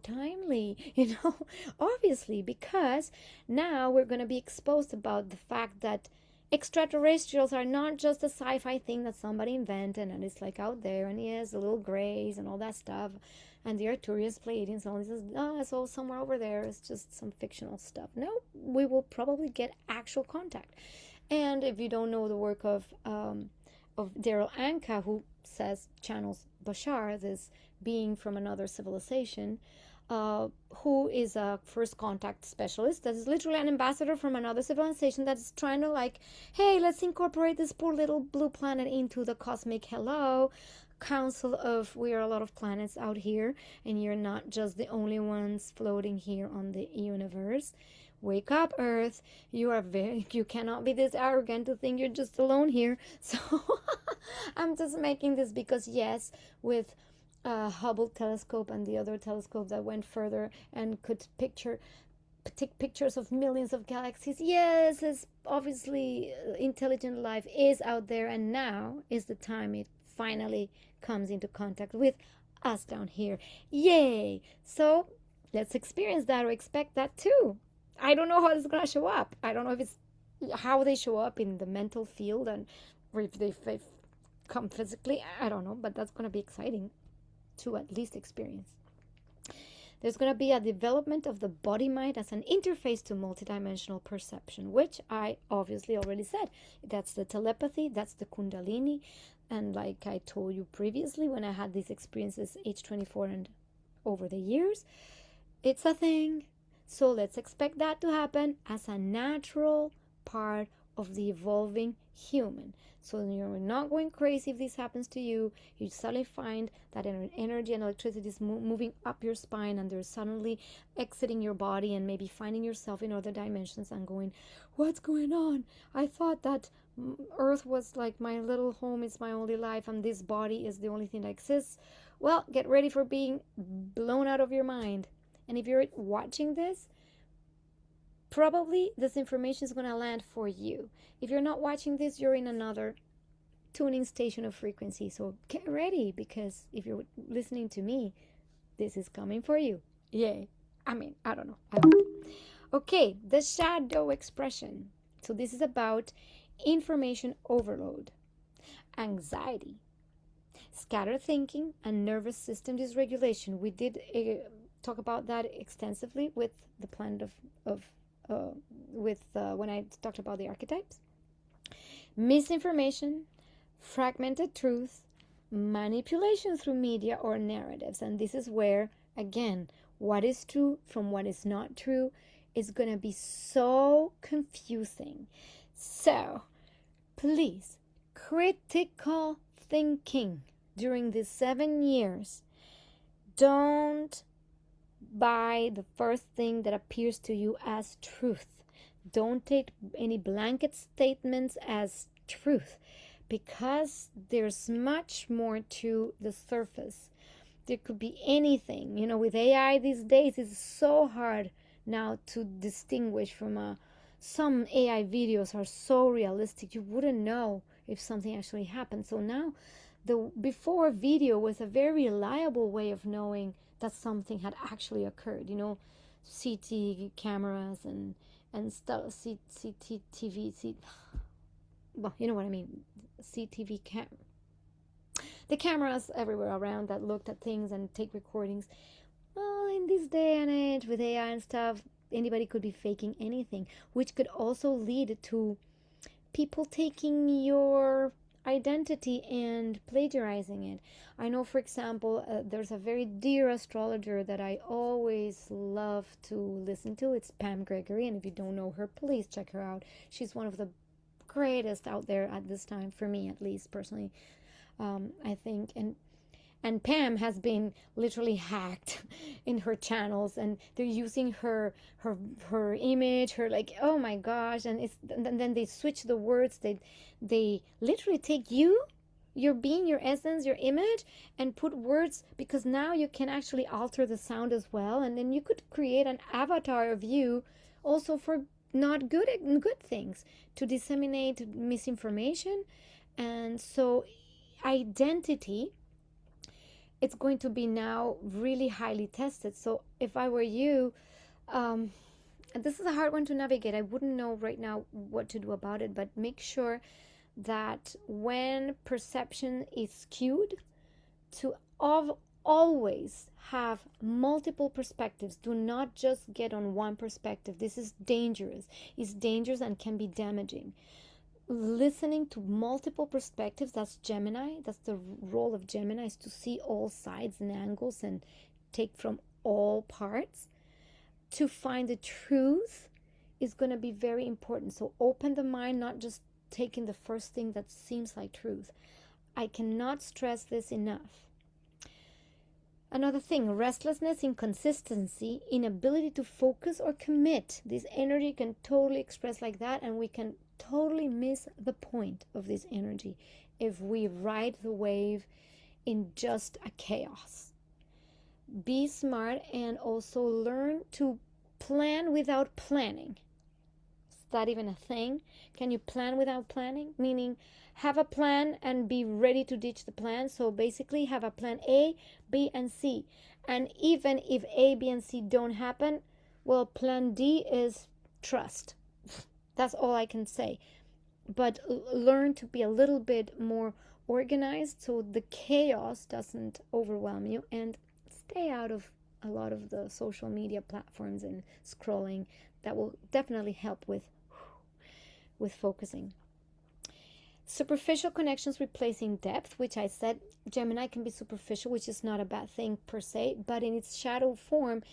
timely, you know, obviously, because now we're going to be exposed about the fact that extraterrestrials are not just a sci-fi thing that somebody invented and it's like out there, and yes, the little grays and all that stuff, and the Arcturus Pleiadians, all this, it's all somewhere over there, it's just some fictional stuff. No, we will probably get actual contact. And if you don't know the work of Daryl Anka, who channels Bashar, this being from another civilization, who is a first contact specialist, that is literally an ambassador from another civilization that's trying to like, hey, let's incorporate this poor little blue planet into the cosmic hello council of, we are a lot of planets out here, and you're not just the only ones floating here on the universe. Wake up, Earth. You cannot be this arrogant to think you're just alone here. So I'm just making this because, yes, with Hubble telescope and the other telescope that went further and could take pictures of millions of galaxies, yes, it's obviously intelligent life is out there, and now is the time it finally comes into contact with us down here. Yay! So let's experience that, or expect that too. I don't know how it's gonna show up. I don't know if it's how they show up in the mental field, and or if they come physically. I don't know, but that's gonna be exciting to at least experience. There's gonna be a development of the body mind as an interface to multidimensional perception, which I obviously already said. That's the telepathy, that's the Kundalini, and like I told you previously when I had these experiences age 24 and over the years, it's a thing. So let's expect that to happen as a natural part of the evolving human. So you're not going crazy if this happens to you. You suddenly find that energy and electricity is moving up your spine, and they're suddenly exiting your body and maybe finding yourself in other dimensions and going, what's going on? I thought that Earth was like my little home, it's my only life, and this body is the only thing that exists. Well, get ready for being blown out of your mind. And if you're watching this, probably this information is going to land for you. If you're not watching this, you're in another tuning station of frequency. So get ready, because if you're listening to me, this is coming for you. Yay. I mean, I don't know. Okay, the shadow expression. So this is about information overload, anxiety, scattered thinking, and nervous system dysregulation. We did talk about that extensively with the planet of uh, when I talked about the archetypes. Misinformation, fragmented truth, manipulation through media or narratives. And this is where, again, what is true from what is not true is going to be so confusing. So, please, critical thinking during these 7 years. Don't buy the first thing that appears to you as truth. Don't take any blanket statements as truth, because there's much more to the surface. There could be anything. With AI these days, it's so hard now to distinguish from some AI videos are so realistic, you wouldn't know if something actually happened. So now, the before video was a very reliable way of knowing that something had actually occurred. CT cameras and stuff, CCTV, well, you know what I mean, CTV the cameras everywhere around that looked at things and take recordings. Well, in this day and age with AI and stuff, anybody could be faking anything, which could also lead to people taking your identity and plagiarizing it. I know, for example, there's a very dear astrologer that I always love to listen to. It's Pam Gregory, and if you don't know her, please check her out. She's one of the greatest out there at this time, for me at least, personally. I think, and Pam has been literally hacked in her channels, and they're using her image, her, like, oh my gosh, and then they switch the words. They literally take your being, your essence, your image, and put words, because now you can actually alter the sound as well, and then you could create an avatar of you also for not good things, to disseminate misinformation. And so identity, it's going to be now really highly tested. So if I were you, and this is a hard one to navigate, I wouldn't know right now what to do about it, but make sure that when perception is skewed, to always have multiple perspectives. Do not just get on one perspective. This is dangerous. It's dangerous and can be damaging. Listening to multiple perspectives, that's Gemini. That's the role of Gemini, is to see all sides and angles and take from all parts. To find the truth is going to be very important. So open the mind, not just taking the first thing that seems like truth. I cannot stress this enough. Another thing, restlessness, inconsistency, inability to focus or commit. This energy can totally express like that, and we can totally miss the point of this energy if we ride the wave in just a chaos. Be smart and also learn to plan without planning. Is that even a thing? Can you plan without planning? Meaning, have a plan and be ready to ditch the plan. So basically, have a plan A, B, and C. And even if A, B, and C don't happen, well, plan D is trust. That's all I can say. But learn to be a little bit more organized so the chaos doesn't overwhelm you, and stay out of a lot of the social media platforms and scrolling. That will definitely help with focusing. Superficial connections replacing depth, which I said Gemini can be superficial, which is not a bad thing per se, but in its shadow form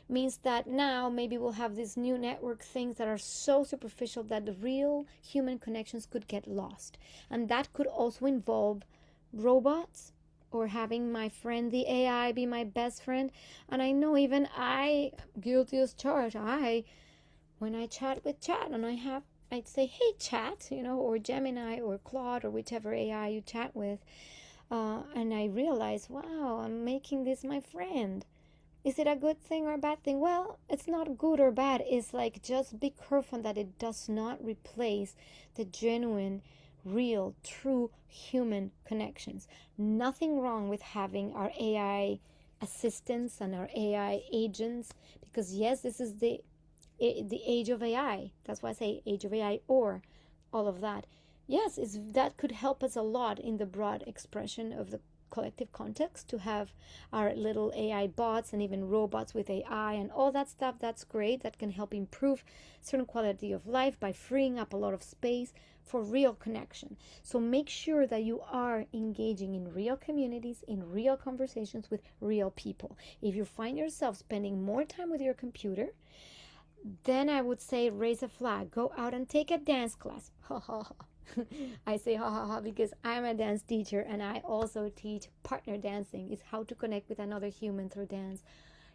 means that now maybe we'll have these new network things that are so superficial that the real human connections could get lost. And that could also involve robots, or having my friend the AI be my best friend. And I know even I, guilty as charged, when I chat with chat and I'd say, hey, chat, or Gemini or Claude or whichever AI you chat with. And I realize, wow, I'm making this my friend. Is it a good thing or a bad thing? Well, it's not good or bad. It's like, just be careful that it does not replace the genuine, real, true human connections. Nothing wrong with having our AI assistants and our AI agents, because yes, this is the the age of AI. That's why I say age of AI, or all of that. Yes, that could help us a lot in the broad expression of the collective context, to have our little AI bots and even robots with AI and all that stuff. That's great. That can help improve certain quality of life by freeing up a lot of space for real connection. So make sure that you are engaging in real communities, in real conversations with real people. If you find yourself spending more time with your computer, then I would say raise a flag. Go out and take a dance class. Ha ha ha. I say ha ha ha because I'm a dance teacher, and I also teach partner dancing. It's how to connect with another human through dance.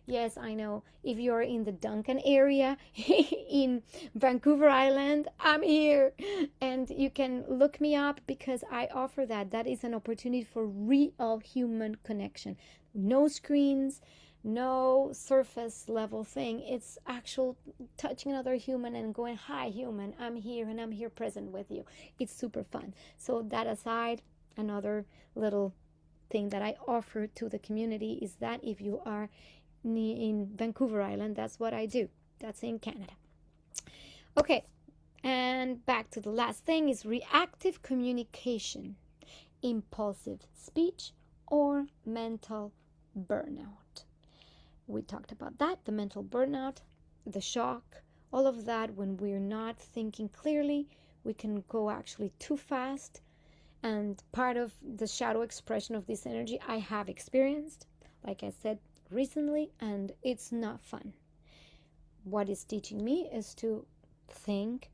Yes, I know. If you're in the Duncan area in Vancouver Island, I'm here. And you can look me up because I offer that. That is an opportunity for real human connection. No screens, no surface level thing. It's actual touching another human and going, hi human, I'm here and I'm here present with you. It's super fun. So that aside, another little thing that I offer to the community is that if you are in Vancouver Island, that's what I do. That's in Canada. Okay, and back to the last thing is reactive communication, impulsive speech, or mental burnout. We talked about that, the mental burnout, the shock, all of that. When we're not thinking clearly, we can go actually too fast. And part of the shadow expression of this energy I have experienced, like I said, recently, and it's not fun. What it's teaching me is to think,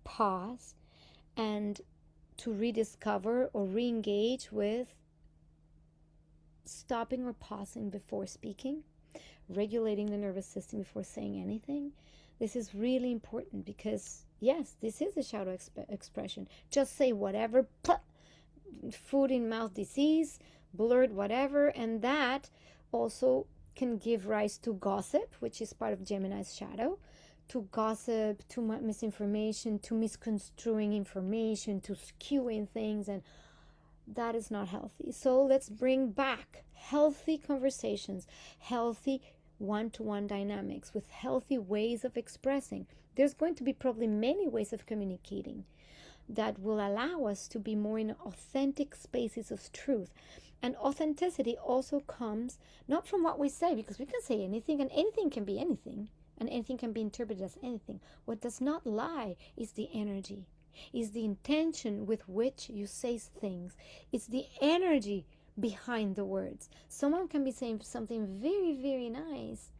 pause, and to rediscover or re-engage with stopping or pausing before speaking, regulating the nervous system before saying anything. This is really important because, yes, this is a shadow expression. Just say whatever, food in mouth disease, blurred whatever, and that also can give rise to gossip, which is part of Gemini's shadow, to gossip, to misinformation, to misconstruing information, to skewing things, and that is not healthy. So let's bring back healthy conversations, healthy one-to-one dynamics with healthy ways of expressing. There's going to be probably many ways of communicating that will allow us to be more in authentic spaces of truth. And authenticity also comes not from what we say, because we can say anything and anything can be anything, and anything can be interpreted as anything. What does not lie is the energy, is the intention with which you say things. It's the energy behind the words. Someone can be saying something very, very nice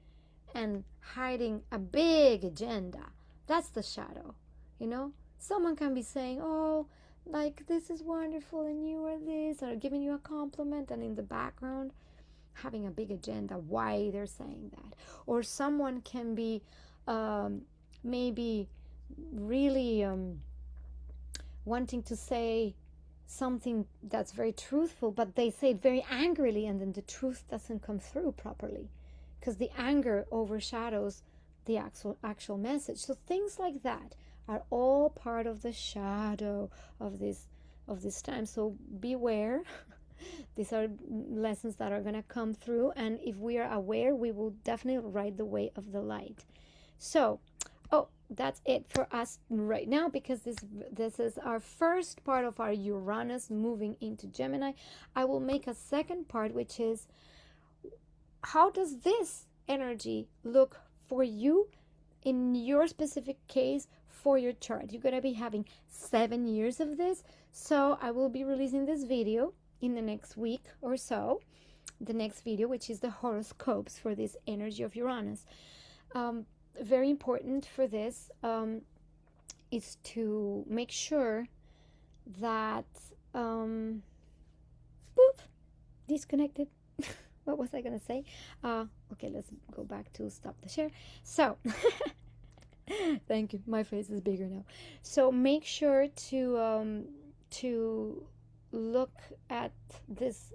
and hiding a big agenda. That's the shadow, you know? Someone can be saying, oh, like, this is wonderful and you are this, or giving you a compliment, and in the background having a big agenda why they're saying that. Or someone can be maybe really wanting to say something that's very truthful, but they say it very angrily, and then the truth doesn't come through properly because the anger overshadows the actual message. So things like that are all part of the shadow of this time. So beware. These are lessons that are going to come through, and if we are aware, we will definitely ride the way of the light. So that's it for us right now, because this is our first part of our Uranus moving into Gemini. I will make a second part, which is, how does this energy look for you in your specific case for your chart? You're going to be having 7 years of this, so I will be releasing this video in the next week or so, the next video, which is the horoscopes for this energy of Uranus. Very important for this is to make sure that disconnected. What was I gonna say? Okay, let's go back to stop the share. So thank you, my face is bigger now. So make sure to look at this.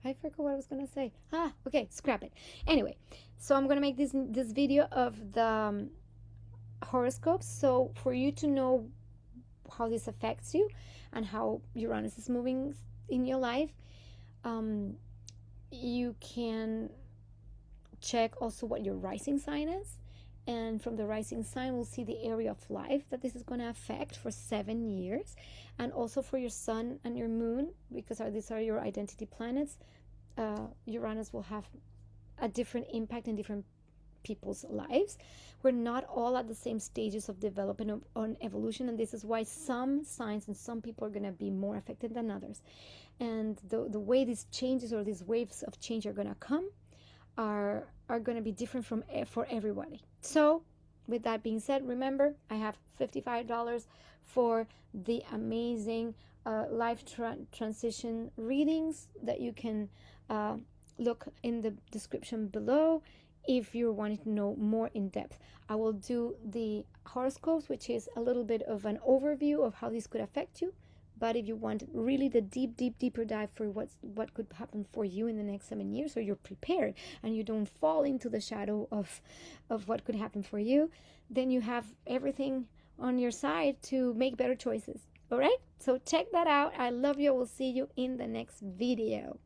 I forgot what I was gonna say. Okay, scrap it. Anyway, so I'm gonna make this video of the horoscopes, so for you to know how this affects you and how Uranus is moving in your life, you can check also what your rising sign is, And from the rising sign, we'll see the area of life that this is going to affect for 7 years. And also for your sun and your moon, because these are your identity planets. Uranus will have a different impact in different people's lives. We're not all at the same stages of development on evolution, and this is why some signs and some people are going to be more affected than others. And the way these changes or these waves of change are going to come are going to be different for everybody. So with that being said, remember, I have $55 for the amazing life transition readings that you can look in the description below if you're wanting to know more in depth. I will do the horoscopes, which is a little bit of an overview of how this could affect you. But if you want really the deeper dive for what could happen for you in the next 7 years, so you're prepared and you don't fall into the shadow of what could happen for you, then you have everything on your side to make better choices. All right? So check that out. I love you. I will see you in the next video.